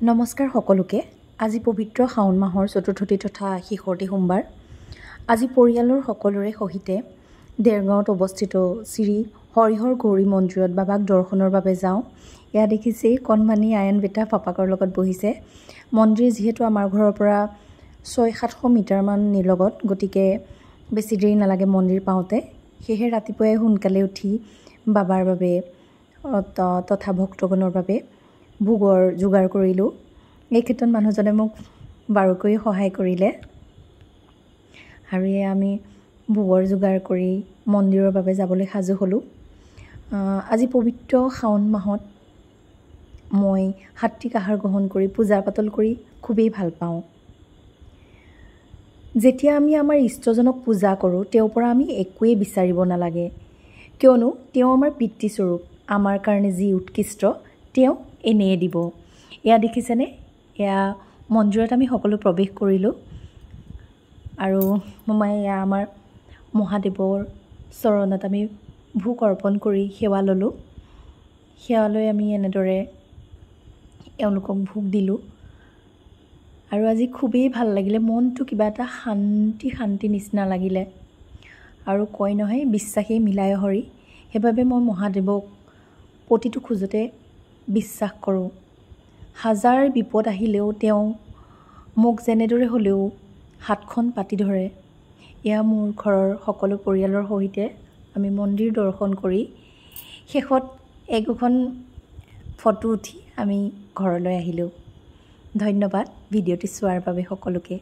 নমস্কাৰ সকলোকে। আজি পবিত্ৰ শাওণ মাহৰ চতুৰ্থী তথা শেষৰটি সোমবাৰ। আজি পৰিয়ালৰ সকলোৰে সহিতে দেৰগাঁৱত অৱস্থিত শ্ৰী হৰিহৰ গৌৰী মন্দিৰত বাবাক দৰ্শনৰ বাবে যাওঁ। এয়া দেখিছেই কণমানি আয়ন বেটা পাপাকৰ লগত বহিছে। মন্দিৰ যিহেতু আমাৰ ঘৰৰ পৰা 600-700 মিটাৰমান নিলগত, গতিকে বেছি দেৰি নালাগে মন্দিৰ পাওঁতে। সেয়েহে ৰাতিপুৱাই সোনকালে উঠি বাবাৰ বাবে তথা ভক্তগণৰ বাবে ভোগৰ যোগাৰ কৰিলোঁ। এই ক্ষেত্ৰত মানুহজনে মোক বাৰুকৈ সহায় কৰিলে আৰু আমি ভোগৰ যোগাৰ কৰি মন্দিৰৰ বাবে যাবলৈ সাজু হ'লোঁ। আজি পবিত্ৰ শাওণ মাহত মই সাত্বিক আহাৰ গ্ৰহণ কৰি পূজা পাতল কৰি খুবেই ভাল পাওঁ। যেতিয়া আমি আমাৰ ইষ্টজনক পূজা কৰোঁ, তেওঁৰ পৰা আমি একোৱেই বিচাৰিব নালাগে, কিয়নো তেওঁ আমাৰ পিতৃস্বৰূপ। আমাৰ কাৰণে যি উৎকৃষ্ট তেওঁ এনেয়ে দিব। এয়া দেখিছেনে, এয়া মন্দিৰত আমি সকলো প্ৰৱেশ কৰিলোঁ আৰু এয়া আমাৰ মহাদেৱৰ চৰণত আমি ভোগ অৰ্পণ কৰি সেৱা ল'লোঁ। সেৱা লৈ আমি এনেদৰে এওঁলোকক ভোগ দিলোঁ আৰু আজি খুবেই ভাল লাগিলে। মনটো কিবা এটা শান্তি নিচিনা লাগিলে আৰু কয় নহয়, বিশ্বাসেই মিলাই হৰি। সেইবাবে মই মহাদেৱক প্ৰতিটো খোজতে বিশ্বাস কৰোঁ। হাজাৰ বিপদ আহিলেও তেওঁ মোক যেনেদৰে হ'লেও হাতখন পাতি ধৰে। এয়া মোৰ ঘৰৰ সকলো পৰিয়ালৰ সৈতে আমি মন্দিৰ দৰ্শন কৰি শেষত একোখন ফটো উঠি আমি ঘৰলৈ আহিলোঁ। ধন্যবাদ ভিডিঅ'টি চোৱাৰ বাবে সকলোকে।